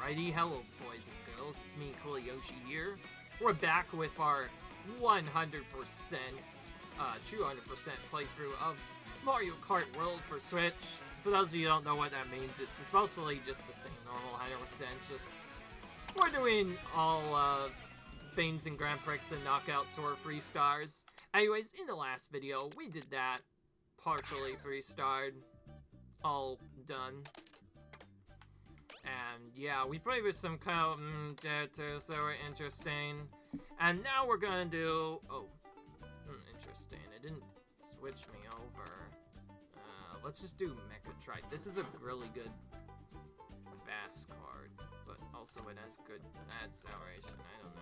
Alrighty, hello boys and girls, it's me, Cool Yoshi here. We're back with our 100%, true 100% playthrough of Mario Kart World for Switch. For those of you who don't know what that means, it's mostly just the same normal 100%, just we're doing all things in Grand Prix and Knockout Tour 3 stars. Anyways, in the last video, we did that, partially 3-starred, all done. And yeah, we played with some kind of characters that were interesting. And now we're gonna do... Oh, interesting. It didn't switch me over. Let's just do Mecha Trike. This is a really good fast card, but also it has good acceleration. I don't know.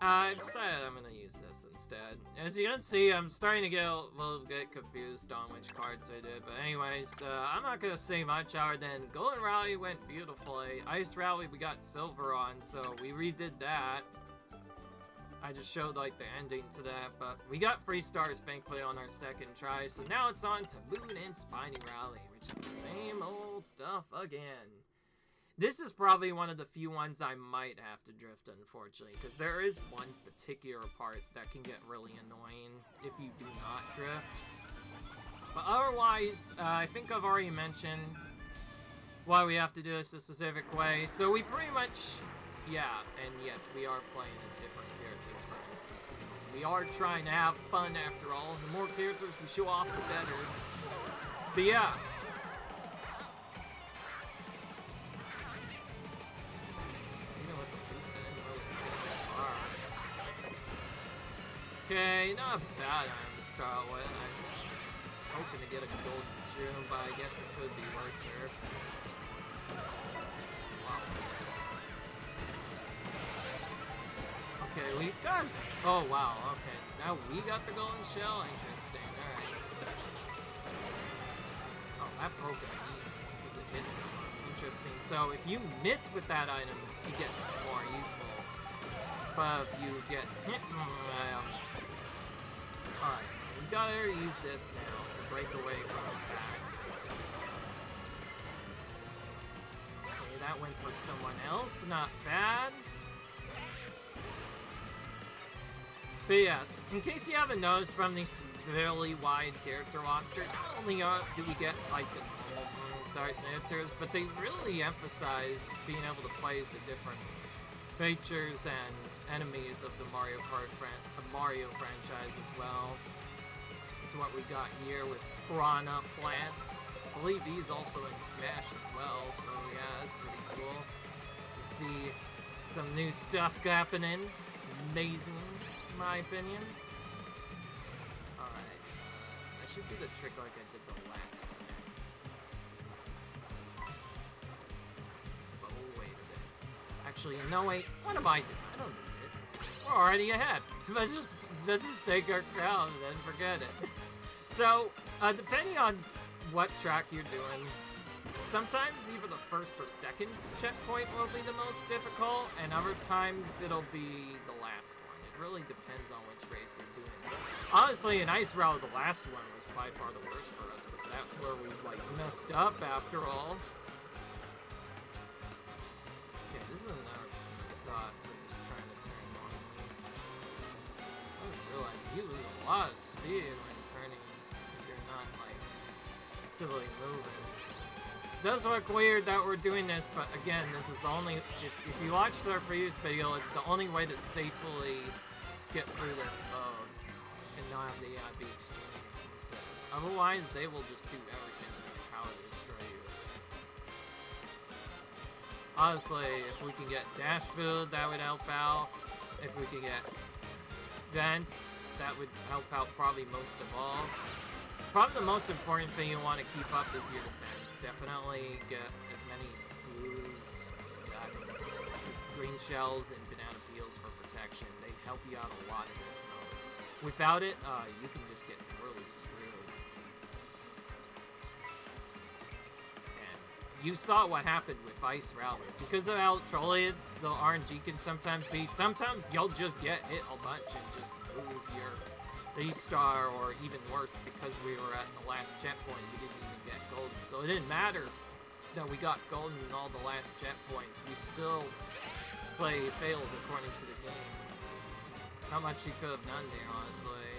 I decided I'm gonna use this instead. As you can see, I'm starting to get a little bit confused on which cards I did, but anyways, I'm not gonna say much other than Golden Rally went beautifully. Ice Rally we got silver on, so we redid that. I just showed like the ending to that, but we got 3 stars thankfully on our second try, so now it's on to Moon and Spiny Rally, which is the same old stuff again. This is probably one of the few ones I might have to drift, unfortunately, because there is one particular part that can get really annoying if you do not drift. But otherwise, I think I've already mentioned why we have to do this a specific way. So we pretty much, yeah, and yes, we are playing as different characters for MCC. We are trying to have fun after all. The more characters we show off, the better. But yeah. Okay, not bad item to start with. I was hoping to get a golden gem, but I guess it could be worse here. Wow. Okay, we got... Oh, wow, okay. Now we got the golden shell? Interesting, alright. Oh, that broke it because it hits someone. Interesting. So if you miss with that item, it gets more useful. But if you get hit... Alright, we gotta use this now to break away from attack. Okay, that went for someone else, not bad. But yes, in case you haven't noticed from these fairly wide character rosters, not only do we get like the normal characters, but they really emphasize being able to play as the different features and enemies of the Mario Kart Mario franchise as well. This is what we got here with Piranha Plant. I believe he's also in Smash as well, so yeah, that's pretty cool to see some new stuff happening. Amazing, in my opinion. Alright, I should do the trick like I did the last time. But we'll wait a bit. Actually, no wait, what am I doing? I don't need it. We're already ahead. Let's just take our crown and then forget it. So, depending on what track you're doing, sometimes either the first or second checkpoint will be the most difficult, and other times it'll be the last one. It really depends on which race you're doing. Honestly, in Ice Rally, the last one was by far the worst for us, because that's where we, like, messed up after all. Okay, this is another facade for just trying to turn on me. I didn't realize you lose a lot of speed when turning if you're not, like, actively moving. It does look weird that we're doing this, but again, this is the only... If you watched our previous video, it's the only way to safely get through this mode and not have the be extremely upset. Otherwise, they will just do everything in their power to destroy you. Honestly, if we can get dash food, that would help out. If we can get vents, that would help out probably most of all. Probably the most important thing you want to keep up is your defense. Definitely get as many blues, green shells, and banana peels for protection. They help you out a lot in this mode. Without it, you can just get really screwed. You saw what happened with Ice Rally. Because of how trolly the RNG can sometimes be, sometimes you'll just get hit a bunch and just lose your A-star, or even worse, because we were at the last checkpoint, we didn't even get golden. So it didn't matter that we got golden in all the last jet points, we still failed according to the game. Not much you could have done there, honestly.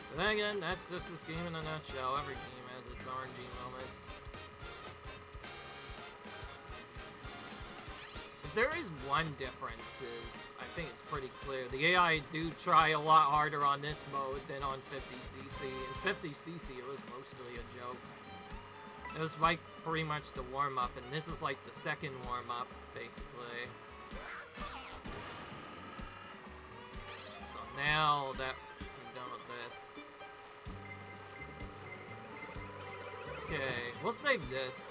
But then again, that's just this game in a nutshell. Every game has its RNG moments. If there is one difference, I think it's pretty clear. The AI do try a lot harder on this mode than on 50cc. In 50cc, it was mostly a joke. It was like pretty much the warm-up, and this is like the second warm-up, basically. So now that I'm done with this. Okay, we'll save this,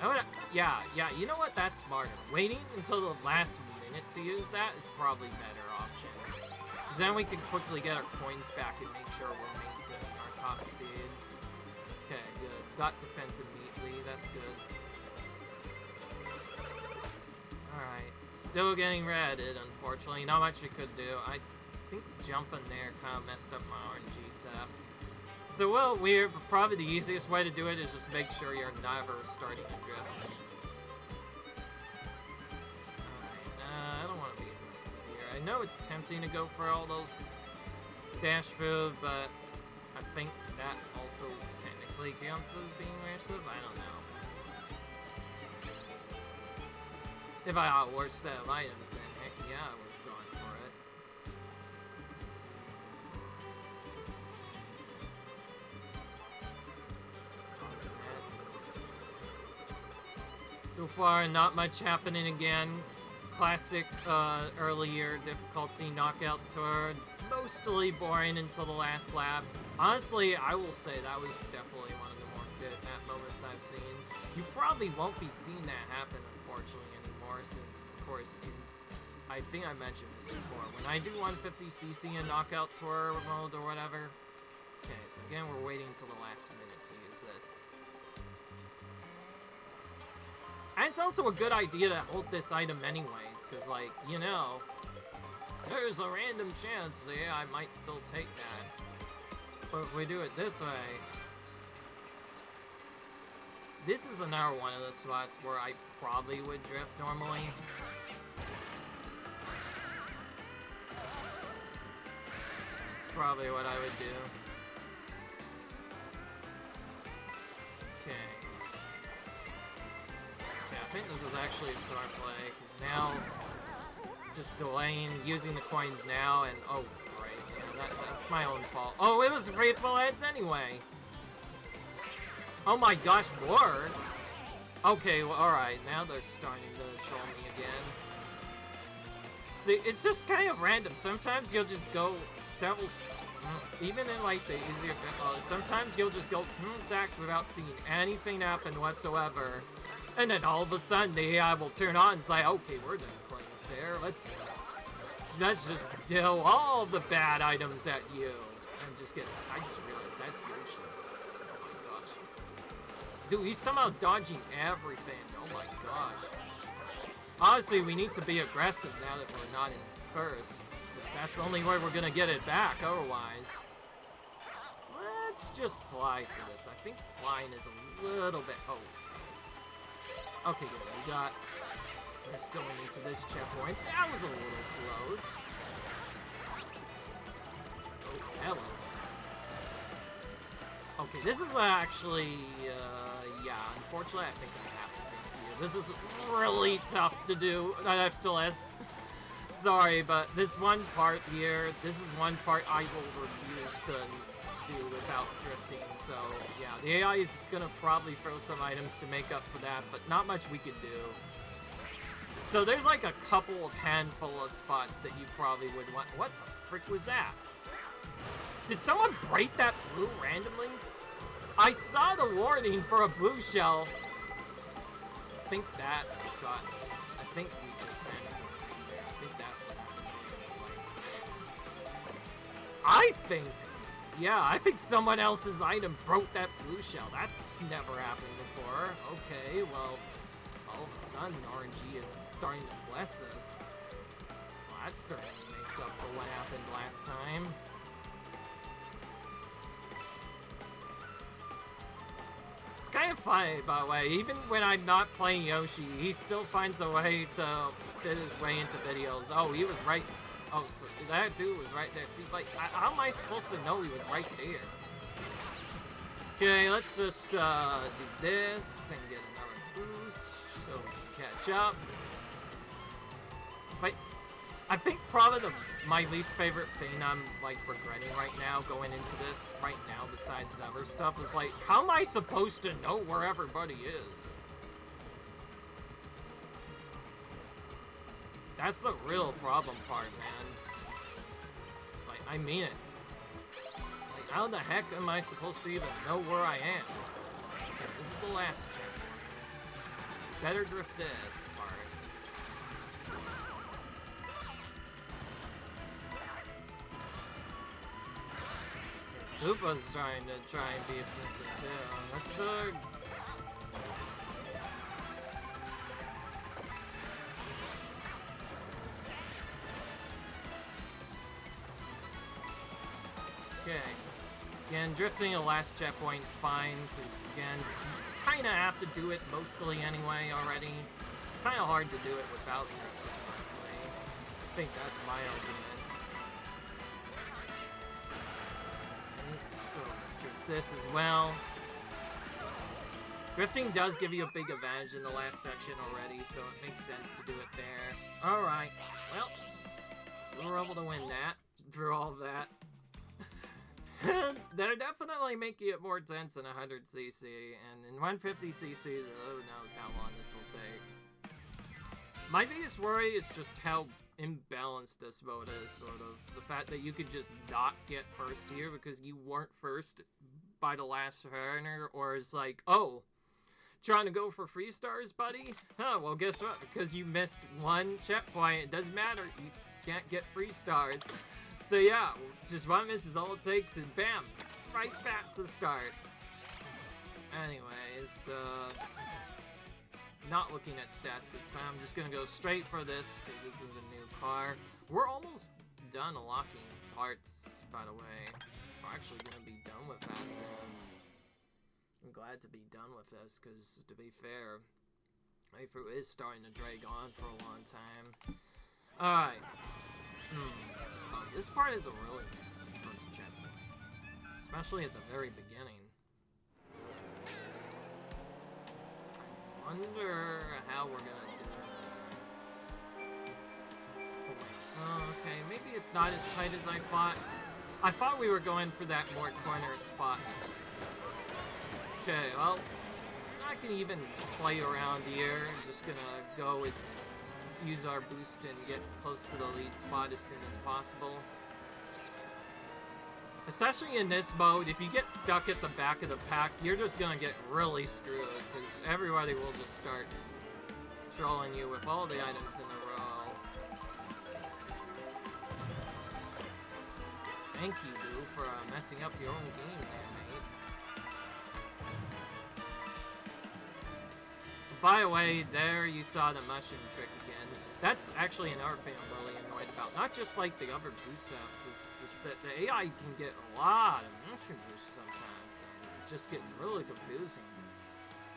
because... Yeah, you know what? That's smarter. Waiting until the last minute to use that is probably better option. Because then we can quickly get our coins back and make sure we're maintaining our top speed. Okay, good. Got defense immediately. That's good. Alright. Still getting redded, unfortunately. Not much we could do. I think jumping there kind of messed up my RNG setup. It's a little weird, but probably the easiest way to do it is just make sure you're never starting to drift. Alright, I don't want to be aggressive here. I know it's tempting to go for all those dash food, but I think that also technically counts as being aggressive. I don't know. If I had a worse set of items, then heck yeah, I would have gone for it. So far, not much happening again. Classic earlier difficulty knockout tour. Mostly boring until the last lap. Honestly, I will say that was definitely one of the more good moments I've seen. You probably won't be seeing that happen, unfortunately, anymore, since, of course, I think I mentioned this before. When I do 150cc in knockout tour mode or whatever. Okay, so again, we're waiting until the last minute to use this. And it's also a good idea to hold this item anyways, because, like, you know, there's a random chance the AI might still take that. But if we do it this way, this is another one of the spots where I probably would drift normally. It's probably what I would do. Okay. Yeah, I think this is actually a smart play, because now, just delaying, using the coins now, and, oh, right, yeah, that's my own fault. Oh, it was Grateful Heads anyway! Oh my gosh, more? Okay, well, alright, now they're starting to troll me again. See, it's just kind of random. Sometimes you'll just go several, even in, like, the easier, sometimes you'll just go sacks without seeing anything happen whatsoever. And then all of a sudden, the AI will turn on and say, okay, we're done playing fair. Let's just deal all the bad items at you. And just get, I just realized that's Yoshi. Oh my gosh. Dude, he's somehow dodging everything. Oh my gosh. Honestly, we need to be aggressive now that we're not in first. Because that's the only way we're going to get it back otherwise. Let's just fly for this. I think flying is a little bit... Oh. Okay, good. We got this going into this checkpoint. That was a little close. Oh, hello. Okay, this is actually, yeah, unfortunately, I think I have to give it to you. This is really tough to do. I have to less. Sorry, but this one part here, this is one part I will refuse to do without drifting. So, yeah, the AI is gonna probably throw some items to make up for that, but not much we can do. So there's like a couple of handful of spots that you probably would want. What the frick was that? Did someone break that blue randomly? I saw the warning for a blue shell. I think that got... I think we just ran into it there. I think that's what happened. I think... Yeah, I think someone else's item broke that blue shell. That's never happened before. Okay, well, all of a sudden RNG is starting to bless us. Well, that certainly makes up for what happened last time. It's kind of funny, by the way. Even when I'm not playing Yoshi, he still finds a way to fit his way into videos. Oh, he was right. Oh, so that dude was right there. See, like, how am I supposed to know he was right there? Okay, let's just do this and get another boost so we can catch up. But I think probably my least favorite thing I'm like regretting right now going into this right now, besides the other stuff, is like, how am I supposed to know where everybody is? That's the real problem part, man. Like, I mean it. Like, how the heck am I supposed to even know where I am? Okay, this is the last checkpoint. Better drift this part. Koopa's trying and be offensive too. Let's okay. Again, drifting the last checkpoint is fine, because again, you kinda have to do it mostly anyway already. Kinda hard to do it without drifting, honestly. I think that's my argument. So, drift this as well. Drifting does give you a big advantage in the last section already, so it makes sense to do it there. Alright, well, we were able to win that, through all of that. They're definitely making it more tense than 100cc, and in 150cc, who knows how long this will take. My biggest worry is just how imbalanced this mode is, sort of. The fact that you could just not get first here because you weren't first by the last runner, or is like, oh, trying to go for free stars, buddy? Huh, well, guess what? Because you missed one checkpoint, it doesn't matter, you can't get free stars. So yeah, just one miss is all it takes, and bam, right back to the start. Anyways, not looking at stats this time. I'm just gonna go straight for this because this is a new car. We're almost done unlocking parts, by the way. We're actually gonna be done with that soon. I'm glad to be done with this because, to be fair, playthrough is starting to drag on for a long time. Alright. This part is a really nasty first checkpoint, especially at the very beginning. I wonder how we're gonna do it. Oh, okay, maybe it's not as tight as I thought. I thought we were going for that more corner spot. Okay, well, I can even play around here. I'm just gonna go use our boost and get close to the lead spot as soon as possible. Especially in this mode, if you get stuck at the back of the pack, you're just gonna get really screwed, because everybody will just start trolling you with all the items in a row. Thank you, Boo, for messing up your own game there, mate. By the way, there you saw the mushroom trick again. That's actually another thing I'm really annoyed about. Not just like the other boost ups, it's that the AI can get a lot of mushroom boosts sometimes, and it just gets really confusing.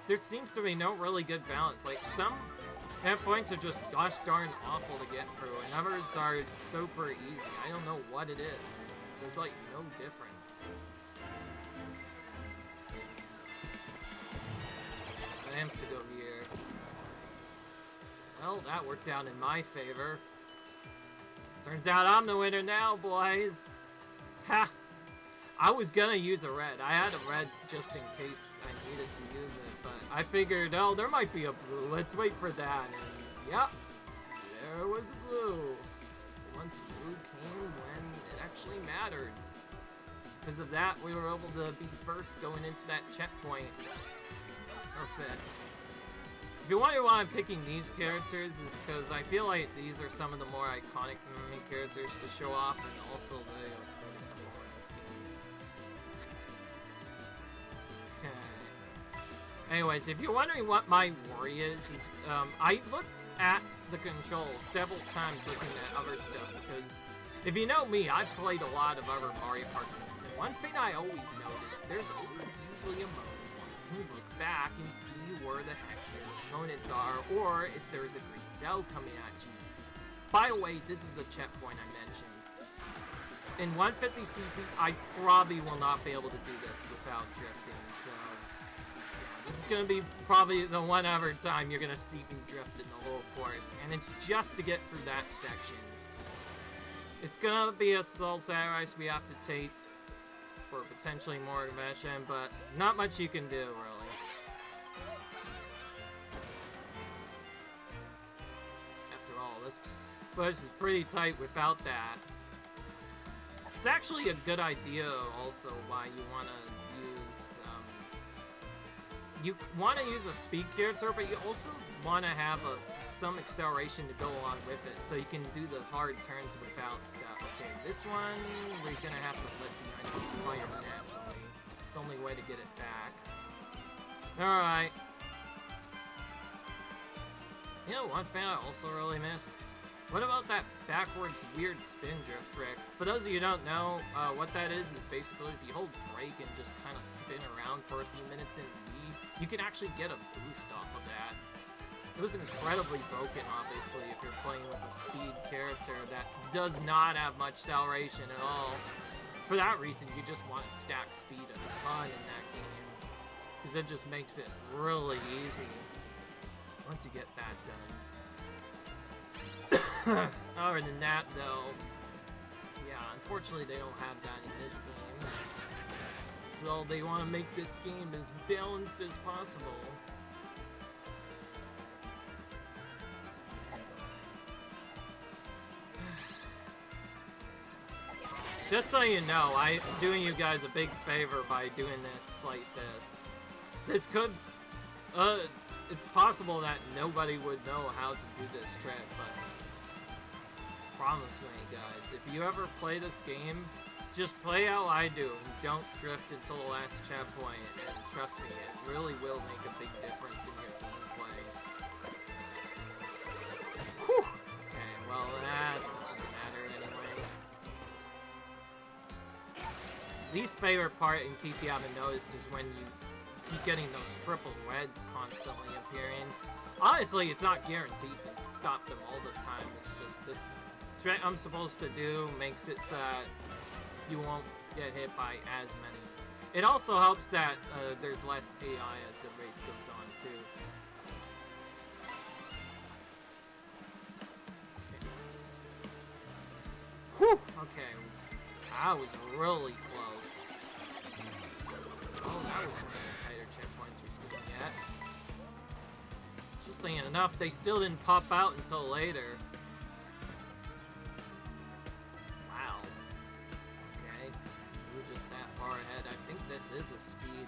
There seems to be no really good balance. Like, some points are just gosh darn awful to get through, and others are super easy. I don't know what it is. There's like no difference. I have to go here. Well, that worked out in my favor. Turns out I'm the winner now, boys. Ha! I was gonna use a red. I had a red just in case I needed to use it, but I figured, oh, there might be a blue. Let's wait for that. And yep, there was a blue. Once blue came when it actually mattered. Because of that, we were able to be first going into that checkpoint. Perfect. If you wonder why I'm picking these characters, is because I feel like these are some of the more iconic main characters to show off, and also they are pretty cool in this game. Okay. Anyways, if you're wondering what my worry is I looked at the controls several times looking at other stuff, because if you know me, I've played a lot of other Mario Kart games, and one thing I always notice, there's always usually a bonus one. can look back and see where the heck your opponents are, or if there's a green cell coming at you. By the way, this is the checkpoint I mentioned. In 150cc, I probably will not be able to do this without drifting, so yeah, this is going to be probably the one other time you're going to see me drift in the whole course, and it's just to get through that section. It's going to be a soul sacrifice we have to take for potentially more aggression, but not much you can do, really. After all, this push is pretty tight without that. It's actually a good idea also why you want to use a speed character, but you also want to have some acceleration to go along with it, so you can do the hard turns without stuff. Okay, this one we're gonna have to let the item expire naturally. It's the only way to get it back. Alright. You know, one thing I also really miss? What about that backwards weird spin drift trick? For those of you who don't know, what that is basically if you hold brake and just kind of spin around for a few minutes in V, you can actually get a boost off of that. It was incredibly broken, obviously, if you're playing with a speed character that does not have much acceleration at all. For that reason, you just want to stack speed a ton in that game, because it just makes it really easy once you get that done. Other than that, though, yeah, unfortunately they don't have that in this game. So they want to make this game as balanced as possible. Just so you know, I'm doing you guys a big favor by doing this like this. This could, it's possible that nobody would know how to do this trick, but promise me, guys, if you ever play this game, just play how I do and don't drift until the last checkpoint, and trust me, it really will make a big difference in your gameplay. Whew! Okay, well, that's not gonna matter anyway. Least favorite part, in case you haven't noticed, is when you keep getting those triple reds constantly appearing. Honestly, it's not guaranteed to stop them all the time, it's just this trick I'm supposed to do makes it so that you won't get hit by as many. It also helps that there's less AI as the race goes on, too. Okay. Whew! Okay. That was really close. Oh, that was one of the tighter checkpoints we've seen yet. Just saying enough, they still didn't pop out until later. Is a speed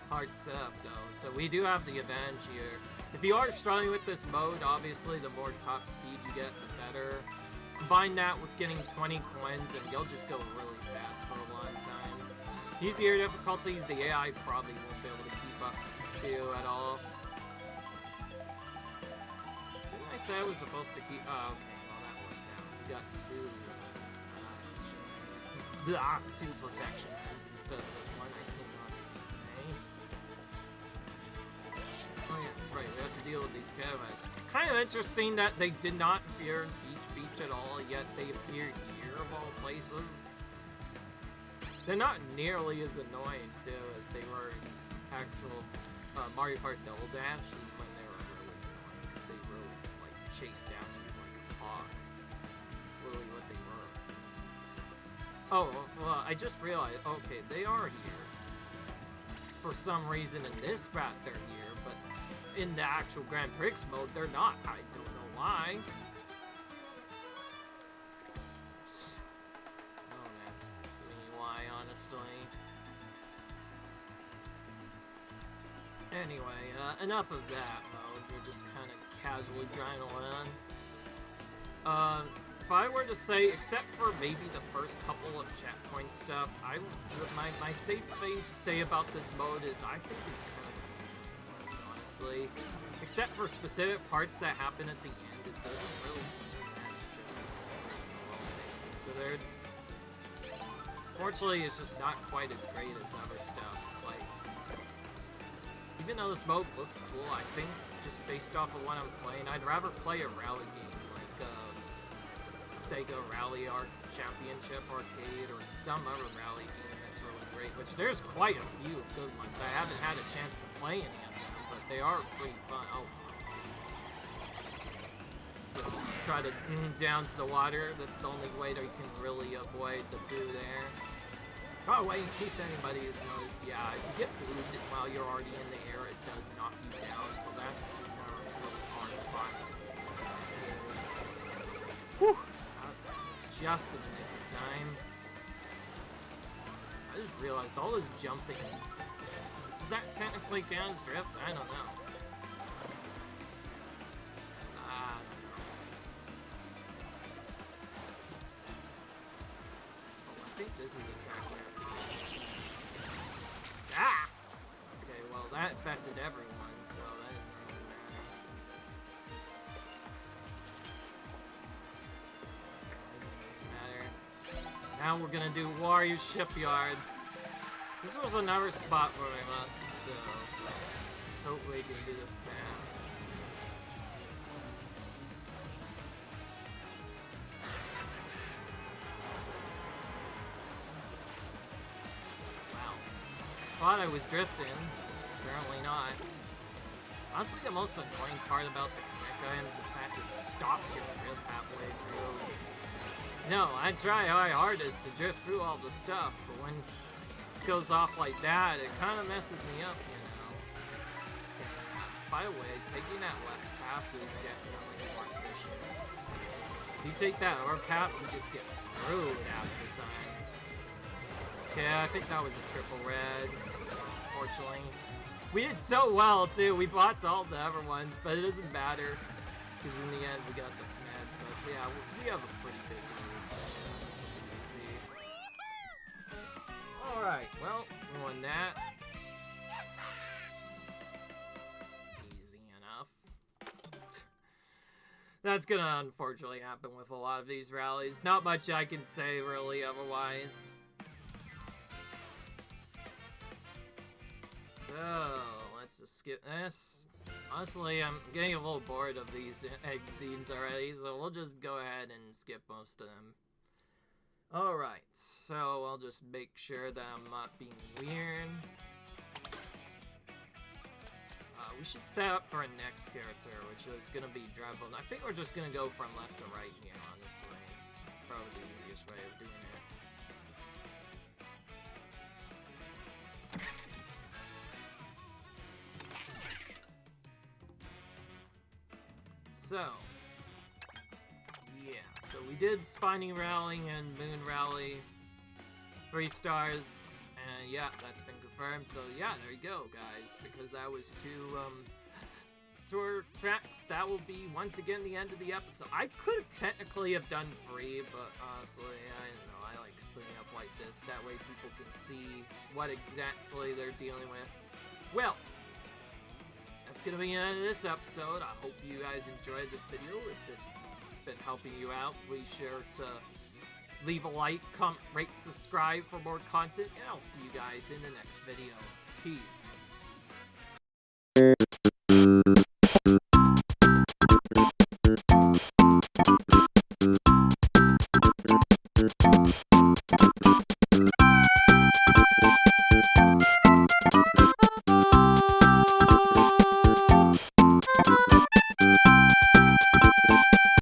hard setup though, so we do have the advantage here. If you are struggling with this mode, obviously the more top speed you get, the better. Combine that with getting 20 coins and you'll just go really fast for a long time. Easier difficulties, the AI probably won't be able to keep up to at all. Didn't I say I was supposed to keep... Oh, okay, well that worked out. We got two protection moves instead of this one. Right, we have to deal with these caravans. Kind of interesting that they did not appear in Beach at all, yet they appear here of all places. They're not nearly as annoying, too, as they were in actual Mario Kart Double Dash, is when they were really annoying, because they really, like, chased after you like a hawk. That's really what they were. Oh, well, I just realized, okay, they are here. For some reason in this route they're here, but in the actual Grand Prix mode, they're not. I don't know why. Oh, that's really why, honestly. Anyway, enough of that mode. We're just kind of casually driving around. If I were to say, except for maybe the first couple of checkpoint stuff, my safe thing to say about this mode is I think it's kind of except for specific parts that happen at the end, it doesn't really seem that interesting, all things considered. Fortunately, it's just not quite as great as other stuff, like even though this mode looks cool, I think just based off of what I'm playing, I'd rather play a rally game like Sega Rally Championship Arcade or some other rally game that's really great, which there's quite a few good ones. I haven't had a chance to play any of them, but they are pretty fun. Oh, so try to down to the water. That's the only way that you can really avoid the boo there. By the way, in case anybody has noticed, yeah, if you get booed while you're already in the air, it does knock you down, so that's a really hard spot. Whew! Just in the nick of time. I just realized all this jumping. Does that technically count as drift? I don't know. I think this is the track where... Ah! Okay, well that affected everyone, so that didn't really matter. Now we're gonna do Warrior Shipyard. This was another spot where I must do, so let's hope we can do this fast. Thought I was drifting. Apparently not. Honestly, the most annoying part about the Connect item is the fact that it stops your drift halfway through. No, I try my hardest to drift through all the stuff, but when it goes off like that, it kind of messes me up, you know. By the way, taking that left path is definitely more efficient. If you take that other path, you just get screwed half the time. Okay, I think that was a triple red, unfortunately. We did so well, too. We bought all the other ones, but it doesn't matter, because in the end, we got the med. But yeah, we have a pretty big lead, so this will be easy. Alright, well, we won that. Easy enough. That's gonna unfortunately happen with a lot of these rallies. Not much I can say, really, otherwise. So, let's just skip this. Honestly, I'm getting a little bored of these egg deeds already, so we'll just go ahead and skip most of them. Alright, so I'll just make sure that I'm not being weird. We should set up for our next character, which is going to be drivable. I think we're just going to go from left to right here, honestly. That's probably the easiest way of doing it. So, yeah, so we did Spiny Rally and Moon Rally, 3 stars, and yeah, that's been confirmed. So yeah, there you go, guys, because that was 2 tour tracks. That will be once again the end of the episode. I could technically have done 3, but honestly, I don't know, I like splitting up like this, that way people can see what exactly they're dealing with. Well, that's gonna be the end of this episode. I hope you guys enjoyed this video. If it's been helping you out, please sure to leave a like, comment, rate, subscribe for more content, and I'll see you guys in the next video. Peace.